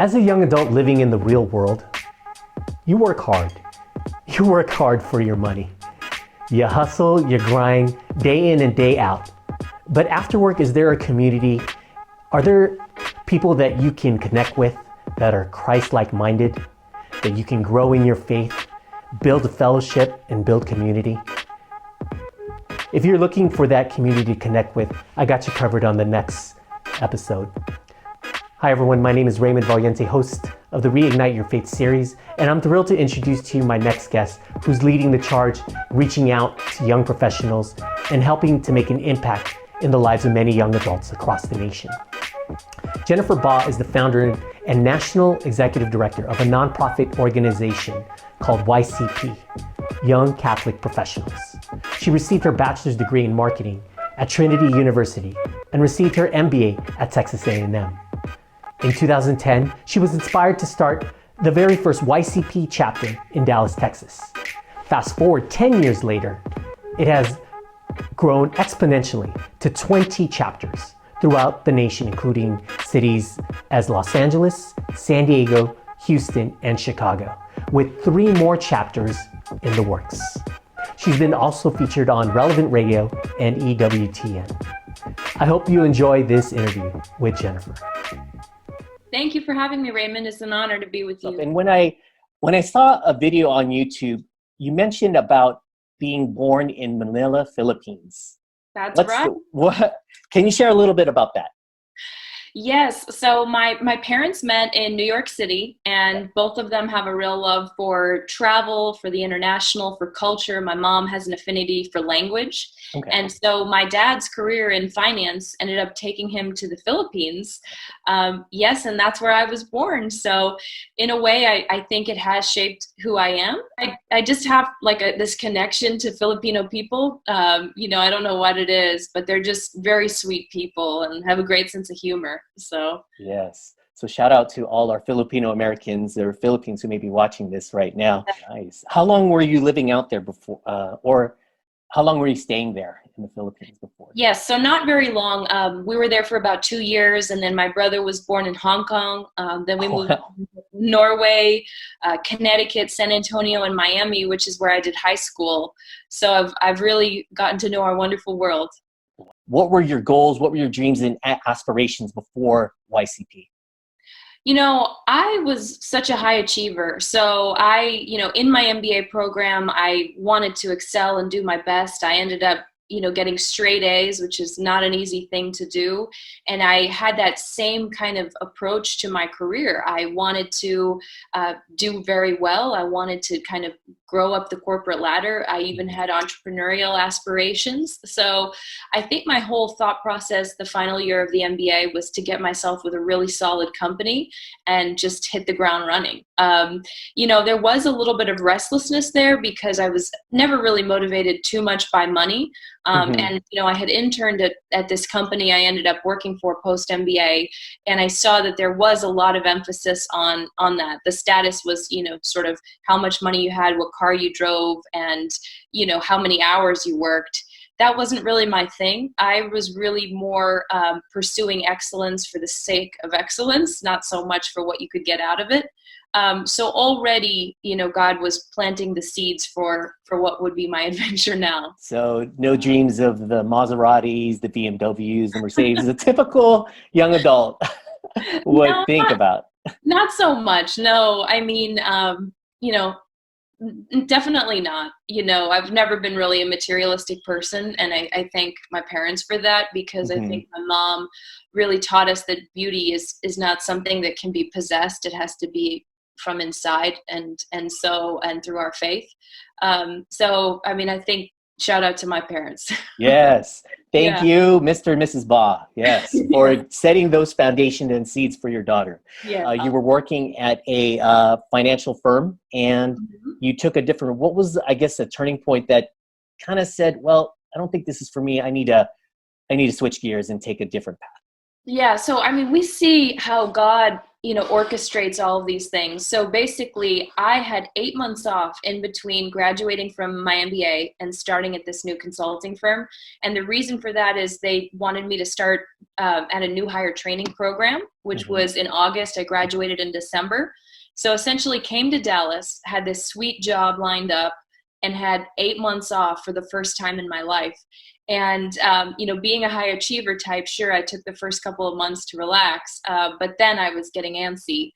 As a young adult living in the real world, you work hard. You work hard for your money. You hustle, you grind, day in and day out. But after work, is there a community? Are there people that you can connect with that are Christ-like minded, that you can grow in your faith, build a fellowship, and build community? If you're looking for that community to connect with, I got you covered on the next episode. Hi everyone, my name is Raymond Valiente, host of the Reignite Your Faith series, and I'm thrilled to introduce to you my next guest who's leading the charge, reaching out to young professionals and helping to make an impact in the lives of many young adults across the nation. Jennifer Baugh is the founder and national executive director of a nonprofit organization called YCP, Young Catholic Professionals. She received her bachelor's degree in marketing at Trinity University and received her MBA at Texas A&M. In 2010, she was inspired to start the very first YCP chapter in Dallas, Texas. Fast forward 10 years later, it has grown exponentially to 20 chapters throughout the nation, including cities as Los Angeles, San Diego, Houston, and Chicago, with 3 more chapters in the works. She's been also featured on Relevant Radio and EWTN. I hope you enjoy this interview with Jennifer. Thank you for having me, Raymond. It's an honor to be with you. And when I saw a video on YouTube, you mentioned about being born in Manila, Philippines. That's right. Can you share a little bit about that? Yes. So my parents met in New York City, and both of them have a real love for travel, for the international, for culture. My mom has an affinity for language. Okay. And so my dad's career in finance ended up taking him to the Philippines. Yes, and that's where I was born. So in a way, I think it has shaped who I am. I just have this connection to Filipino people. I don't know what it is, but they're just very sweet people and have a great sense of humor. So yes. So shout out to all our Filipino Americans or Philippines who may be watching this right now. Nice. How long were you living out there before, or how long were you staying there in the Philippines before? Yes, so not very long. We were there for about 2 years, and then my brother was born in Hong Kong. Then we moved to Norway, Connecticut, San Antonio, and Miami, which is where I did high school. So I've really gotten to know our wonderful world. What were your goals? What were your dreams and aspirations before YCP? I was such a high achiever. So in my MBA program, I wanted to excel and do my best. I ended up, getting straight A's, which is not an easy thing to do. And I had that same kind of approach to my career. I wanted to do very well. I wanted to kind of grow up the corporate ladder. I even had entrepreneurial aspirations. So I think my whole thought process the final year of the MBA was to get myself with a really solid company and just hit the ground running. There was a little bit of restlessness there because I was never really motivated too much by money. And, I had interned at this company I ended up working for post-MBA, and I saw that there was a lot of emphasis on that. The status was, sort of how much money you had, what car you drove, and, how many hours you worked. That wasn't really my thing. I was really more pursuing excellence for the sake of excellence, not so much for what you could get out of it. So already, God was planting the seeds for what would be my adventure now. So no dreams of the Maseratis, the BMWs, the Mercedes, the typical young adult would think about. Not so much. No, I mean, definitely not. I've never been really a materialistic person, and I thank my parents for that because I think my mom really taught us that beauty is not something that can be possessed. It has to be from inside and through our faith. I think shout out to my parents. Yes. Thank you, Mr. and Mrs. Baugh. Yes. For setting those foundations and seeds for your daughter. Yeah. You were working at a financial firm, and you took a different, what was, I guess, a turning point that kind of said, well, I don't think this is for me. I need to switch gears and take a different path. Yeah. So, we see how God orchestrates all of these things. So basically, I had 8 months off in between graduating from my MBA and starting at this new consulting firm. And the reason for that is they wanted me to start at a new hire training program, which Mm-hmm. was in August. I graduated in December. So essentially came to Dallas, had this sweet job lined up, and had 8 months off for the first time in my life. And, being a high achiever type, sure, I took the first couple of months to relax, but then I was getting antsy.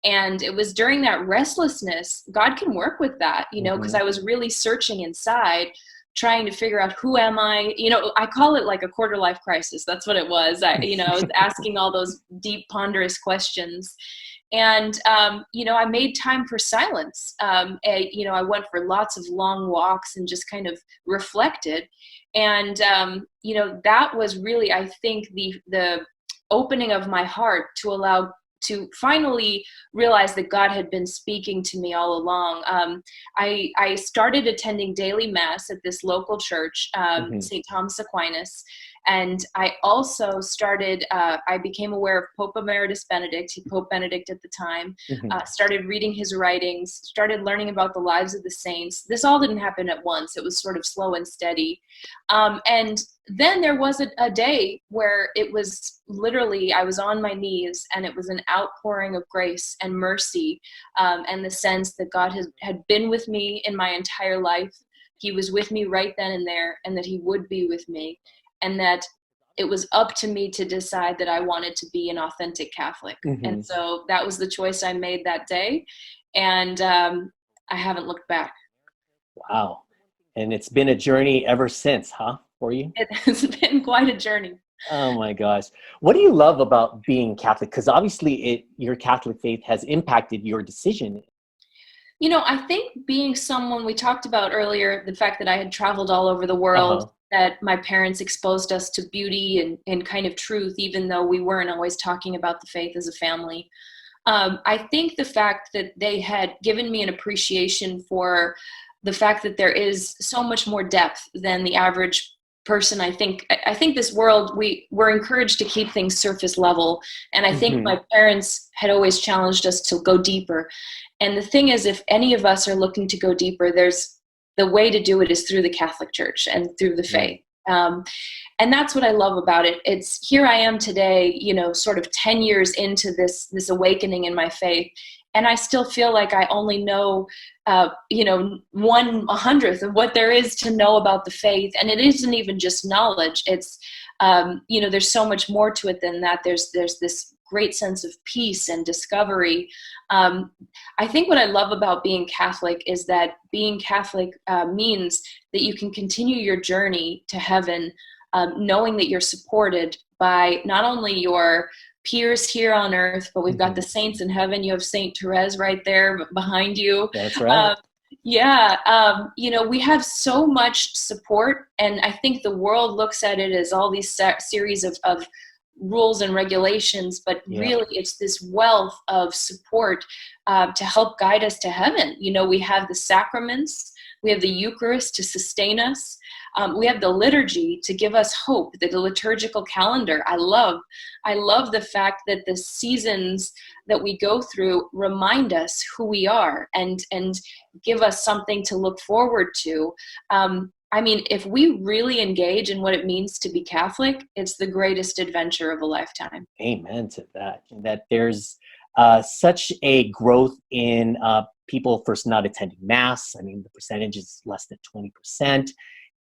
And it was during that restlessness, God can work with that, because Mm-hmm. I was really searching inside, trying to figure out who am I. I call it like a quarter life crisis. That's what it was. I was asking all those deep, ponderous questions. And, I made time for silence. I went for lots of long walks and just kind of reflected. And, that was really, I think, the opening of my heart to finally realize that God had been speaking to me all along. I started attending daily mass at this local church, Mm-hmm. St. Thomas Aquinas. And I also I became aware of Pope Emeritus Benedict, Pope Benedict at the time, Mm-hmm. started reading his writings, started learning about the lives of the saints. This all didn't happen at once. It was sort of slow and steady. And then there was a day where it was literally, I was on my knees, and it was an outpouring of grace and mercy, and the sense that God had been with me in my entire life. He was with me right then and there, and that he would be with me, and that it was up to me to decide that I wanted to be an authentic Catholic. And Mm-hmm. so that was the choice I made that day. And I haven't looked back. Wow. And it's been a journey ever since, huh, for you? It has been quite a journey. Oh my gosh. What do you love about being Catholic? Because obviously your Catholic faith has impacted your decision. I think being someone we talked about earlier, the fact that I had traveled all over the world, Uh-huh. that my parents exposed us to beauty and kind of truth, even though we weren't always talking about the faith as a family. I think the fact that they had given me an appreciation for the fact that there is so much more depth than the average person. I think this world, we're encouraged to keep things surface level, and I think Mm-hmm. my parents had always challenged us to go deeper. And the thing is, if any of us are looking to go deeper, there's the way to do it is through the Catholic Church and through the Mm. faith. And that's what I love about it. It's here I am today, sort of 10 years into this awakening in my faith, and I still feel like I only know, 1/100th of what there is to know about the faith. And it isn't even just knowledge. It's, there's so much more to it than that. There's this great sense of peace and discovery. Um, I think what I love about being Catholic is that being Catholic means that you can continue your journey to heaven, knowing that you're supported by not only your peers here on earth, but we've got Mm-hmm. the saints in heaven. You have Saint Therese right there behind you. That's right. Um, yeah, we have so much support, and I think the world looks at it as all these series of rules and regulations, but Yeah. really it's this wealth of support to help guide us to heaven. We have the sacraments, we have the Eucharist to sustain us. We have the liturgy to give us hope, the liturgical calendar. I love the fact that the seasons that we go through remind us who we are and give us something to look forward to. If we really engage in what it means to be Catholic, it's the greatest adventure of a lifetime. Amen to that. And that there's such a growth in people first not attending Mass. I mean, the percentage is less than 20%.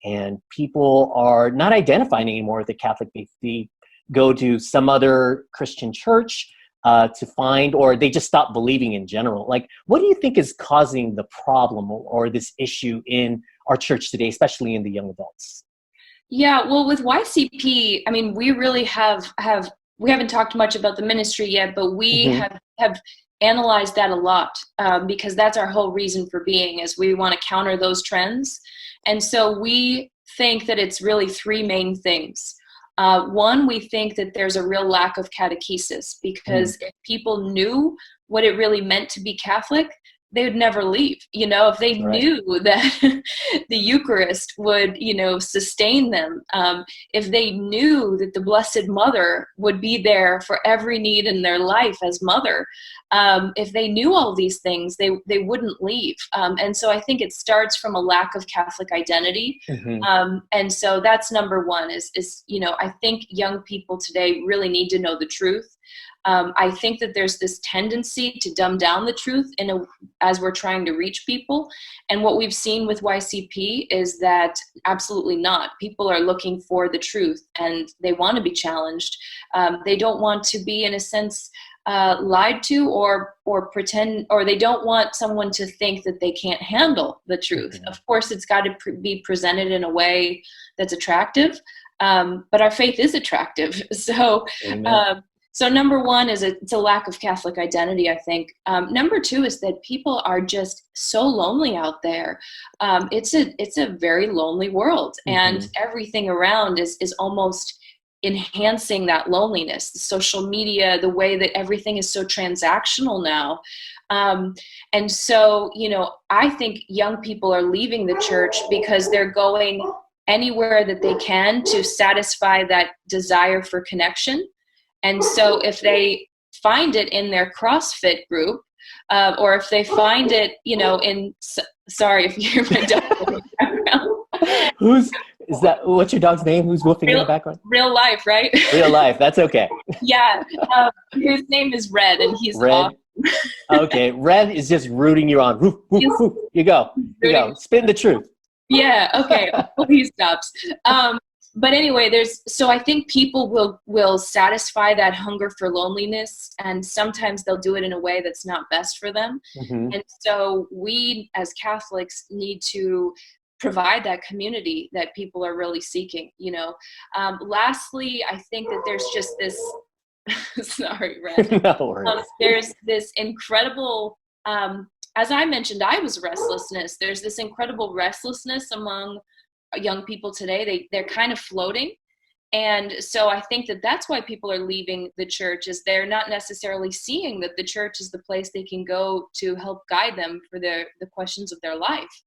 And people are not identifying anymore with the Catholic faith. They go to some other Christian church to find, or they just stop believing in general. Like, what do you think is causing the problem or this issue in our church today, especially in the young adults? Yeah, well, with YCP, we really we haven't talked much about the ministry yet, but we Mm-hmm. have analyzed that a lot, because that's our whole reason for being, is we want to counter those trends. And so we think that it's really three main things. One, we think that there's a real lack of catechesis, because if people knew what it really meant to be Catholic, they would never leave. If they Right. knew that the Eucharist would, sustain them, if they knew that the Blessed Mother would be there for every need in their life as mother, if they knew all these things, they wouldn't leave. And so I think it starts from a lack of Catholic identity. Hmm. And so that's number one is, I think young people today really need to know the truth. I think that there's this tendency to dumb down the truth as we're trying to reach people. And what we've seen with YCP is that absolutely not. People are looking for the truth and they want to be challenged. They don't want to be, in a sense, lied to or pretend, or they don't want someone to think that they can't handle the truth. Hmm. Of course, it's got to be presented in a way that's attractive. But our faith is attractive. So, Amen. so number one is it's a lack of Catholic identity, I think. Number two is that people are just so lonely out there. It's a very lonely world, and Hmm. everything around is almost enhancing that loneliness. The social media, the way that everything is so transactional now. And so, I think young people are leaving the church because they're going anywhere that they can to satisfy that desire for connection. And so if they find it in their CrossFit group, or if they find it, sorry if you hear my dog in the background. Is that, what's your dog's name? Who's woofing in the background? Real life, right? Real life. That's okay. Yeah. His name is Red, and he's Red. awesome. Okay. Red is just rooting you on. Woof, woof, woof. You go. You go. Spin the truth. Yeah. Okay. Well, he stops. But anyway, so I think people will satisfy that hunger for loneliness, and sometimes they'll do it in a way that's not best for them. Hmm. And so we as Catholics need to provide that community that people are really seeking. Lastly, I think that there's just this sorry, Red. No worries. There's this incredible, as I mentioned, I was restlessness. There's this incredible restlessness among young people today. They're kind of floating. And so I think that that's why people are leaving the church, is they're not necessarily seeing that the church is the place they can go to help guide them for the questions of their life.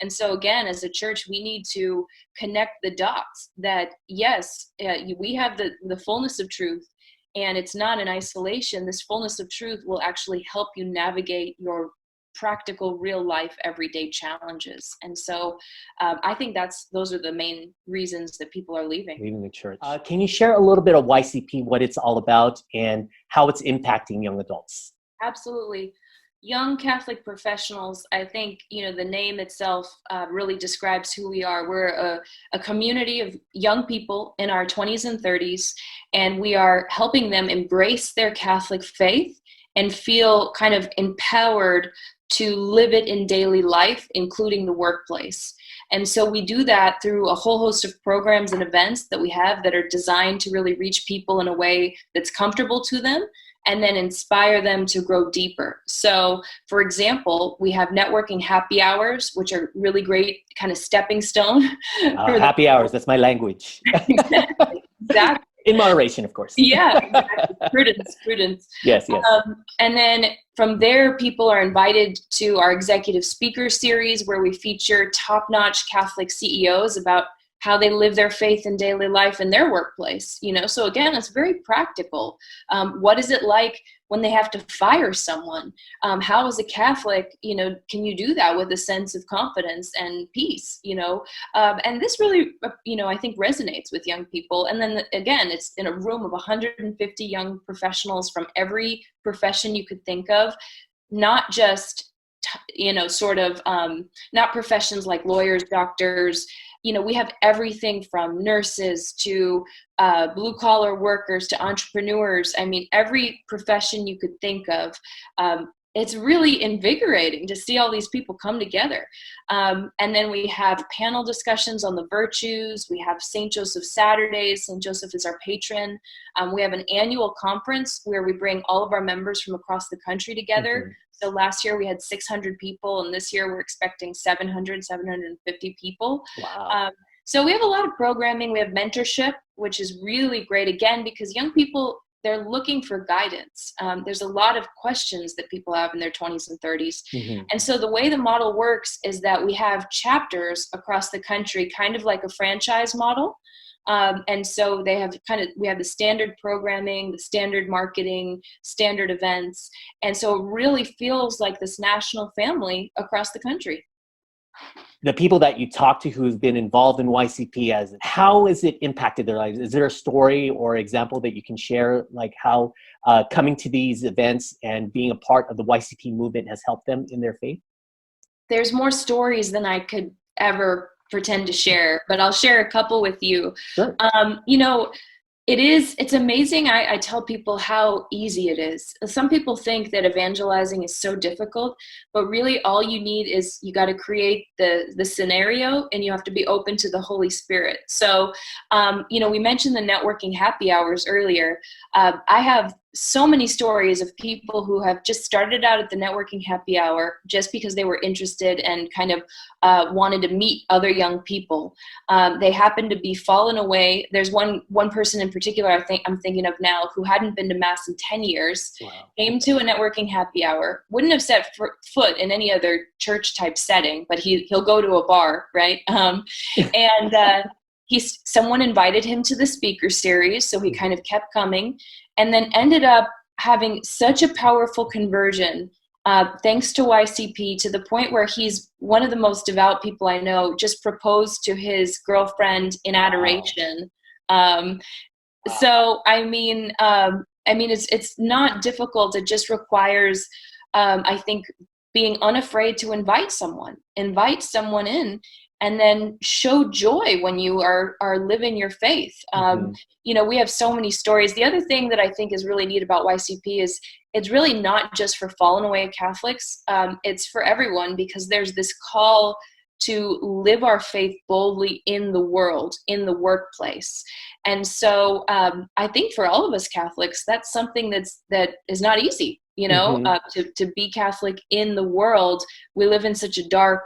And so again, as a church, we need to connect the dots that, yes, we have the fullness of truth, and it's not in isolation. This fullness of truth will actually help you navigate your practical, real life, everyday challenges. And so I think those are the main reasons that people are leaving The church. Can you share a little bit of YCP, what it's all about, and how it's impacting young adults? Absolutely. Young Catholic professionals, I think, the name itself really describes who we are. We're a community of young people in our 20s and 30s, and we are helping them embrace their Catholic faith and feel kind of empowered to live it in daily life, including the workplace. And so we do that through a whole host of programs and events that we have that are designed to really reach people in a way that's comfortable to them, and then inspire them to grow deeper. So, for example, we have networking happy hours, which are really great kind of stepping stone. Happy hours, that's my language. Exactly. In moderation, of course. Yeah, exactly. Prudence. Yes. And then from there, people are invited to our executive speaker series, where we feature top-notch Catholic CEOs about how they live their faith in daily life in their workplace. So again, it's very practical. What is it like when they have to fire someone? How, as a Catholic, can you do that with a sense of confidence and peace? And this really, I think resonates with young people. And then again, it's in a room of 150 young professionals from every profession you could think of, not just, not professions like lawyers, doctors. We have everything from nurses to blue collar workers to entrepreneurs. I mean, every profession you could think of. It's really invigorating to see all these people come together. And then we have panel discussions on the virtues. We have St. Joseph Saturdays. St. Joseph is our patron. We have an annual conference where we bring all of our members from across the country together. Mm-hmm. So last year we had 600 people, and this year we're expecting 750 people. Wow. So we have a lot of programming. We have mentorship, which is really great, again, because young people they're looking for guidance. There's a lot of questions that people have in their 20s and 30s. Mm-hmm. And so the way the model works is that we have chapters across the country, kind of like a franchise model. And so we have the standard programming, the standard marketing, standard events. And so it really feels like this national family across the country. The people that you talk to who've been involved in YCP, how has it impacted their lives? Is there a story or example that you can share, like how coming to these events and being a part of the YCP movement has helped them in their faith? There's more stories than I could ever pretend to share, but I'll share a couple with you. Sure. It's amazing. I tell people how easy it is. Some people think that evangelizing is so difficult, but really all you need is you got to create the scenario, and you have to be open to the Holy Spirit. So, we mentioned the networking happy hours earlier. I have so many stories of people who have just started out at the networking happy hour just because they were interested and kind of wanted to meet other young people. They happened to be fallen away. There's one person in particular I'm thinking of now who hadn't been to Mass in 10 years, Wow. came to a networking happy hour, wouldn't have set foot in any other church type setting, but he'll go to a bar, right? Someone invited him to the speaker series, so he kind of kept coming, and then ended up having such a powerful conversion thanks to YCP, to the point where he's one of the most devout people I know, just proposed to his girlfriend in adoration. Wow. So, it's not difficult. It just requires, I think, being unafraid to invite someone in, and then show joy when you are living your faith. We have so many stories. The other thing that I think is really neat about YCP is it's really not just for fallen away Catholics. It's for everyone, because there's this call to live our faith boldly in the world, in the workplace. And so I think for all of us Catholics, that's something that is not easy, to be Catholic in the world. We live in such a dark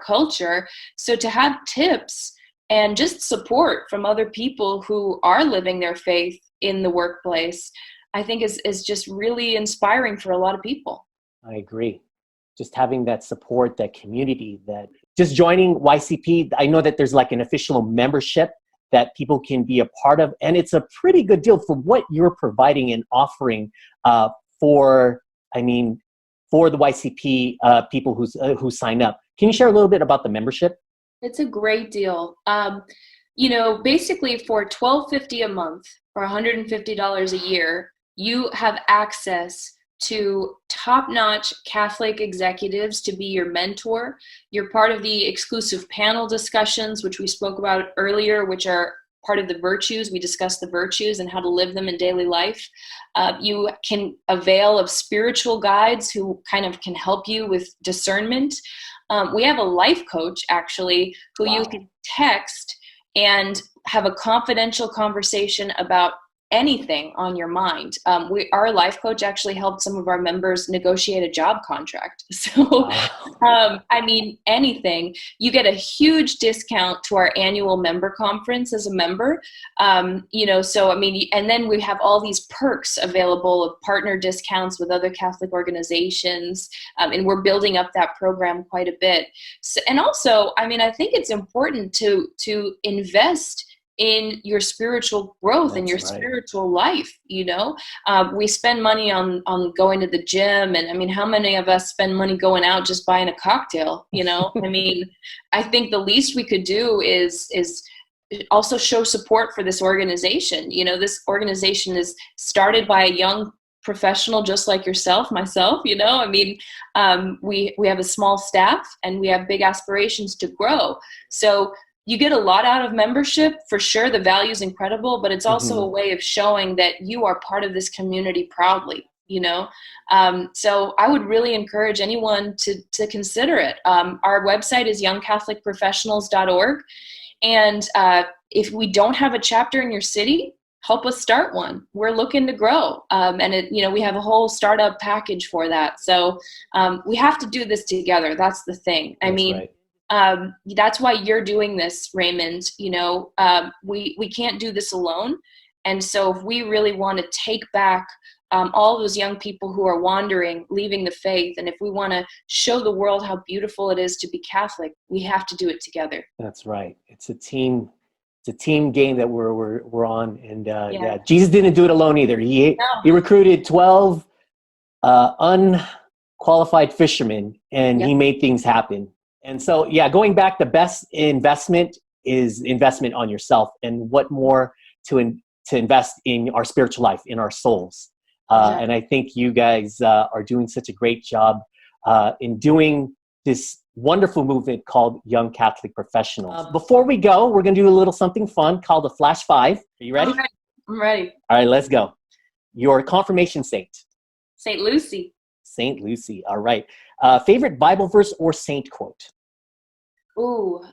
culture. So to have tips and just support from other people who are living their faith in the workplace, I think is just really inspiring for a lot of people. I agree. Just having that support, that community, that just joining YCP, I know that there's like an official membership that people can be a part of, and it's a pretty good deal for what you're providing and offering for the YCP people who sign up. Can you share a little bit about the membership? It's a great deal. Basically for $12.50 a month or $150 a year, you have access to top-notch Catholic executives to be your mentor. You're part of the exclusive panel discussions, which we spoke about earlier, which are part of the virtues. We discuss the virtues and how to live them in daily life. You can avail of spiritual guides who kind of can help you with discernment. We have a life coach, actually, who you can text and have a confidential conversation about anything on your mind. Our life coach actually helped some of our members negotiate a job contract. So, anything. You get a huge discount to our annual member conference as a member. And then we have all these perks available of partner discounts with other Catholic organizations. And we're building up that program quite a bit. So, and also, I think it's important to invest in your spiritual growth and your spiritual life. We spend money on going to the gym, and how many of us spend money going out just buying a cocktail? I think the least we could do is also show support for this organization. This organization is started by a young professional just like myself. We have a small staff and we have big aspirations to grow. So you get a lot out of membership, for sure. The value is incredible, but it's also a way of showing that you are part of this community proudly, So I would really encourage anyone to consider it. Our website is youngcatholicprofessionals.org. And if we don't have a chapter in your city, help us start one. We're looking to grow. We have a whole startup package for that. So we have to do this together. That's the thing. That's why you're doing this, Raymond. We can't do this alone. And so if we really want to take back all those young people who are wandering, leaving the faith, and if we want to show the world how beautiful it is to be Catholic, we have to do it together. That's right. It's a team game that we're on. And yeah, Jesus didn't do it alone either. He recruited 12 unqualified fishermen, and he made things happen. And so, yeah, going back, the best investment is investment on yourself. And what more to invest in our spiritual life, in our souls. And I think you guys are doing such a great job in doing this wonderful movement called Young Catholic Professionals. Before we go, we're going to do a little something fun called the Flash Five. Are you ready? I'm ready. All right, let's go. Your confirmation saint? Saint Lucy. Saint Lucy. All right. Favorite Bible verse or saint quote? Ooh,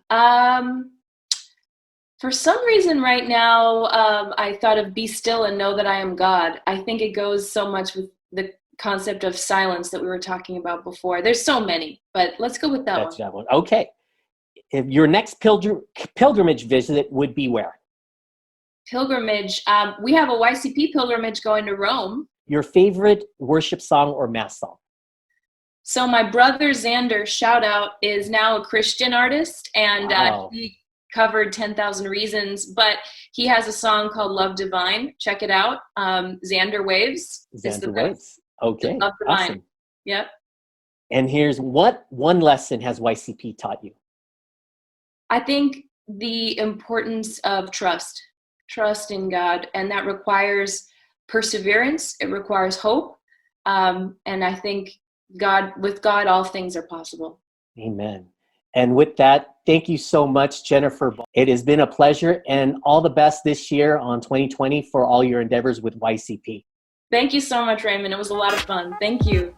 for some reason right now, I thought of "Be still and know that I am God." I think it goes so much with the concept of silence that we were talking about before. There's so many, but let's go with that one. Okay. If your next pilgrimage visit would be where? Pilgrimage. We have a YCP pilgrimage going to Rome. Your favorite worship song or mass song? So my brother Xander, shout out, is now a Christian artist, and he covered 10,000 Reasons, but he has a song called Love Divine. Check it out. Xander Waves. Xander Waves. Okay. Love Divine. Awesome. Yep. And here's what one lesson has YCP taught you? I think the importance of trust in God, and that requires perseverance. It requires hope. And I think with God, all things are possible. Amen. And with that, thank you so much, Jennifer. It has been a pleasure, and all the best this year on 2020 for all your endeavors with YCP. Thank you so much, Raymond. It was a lot of fun. Thank you.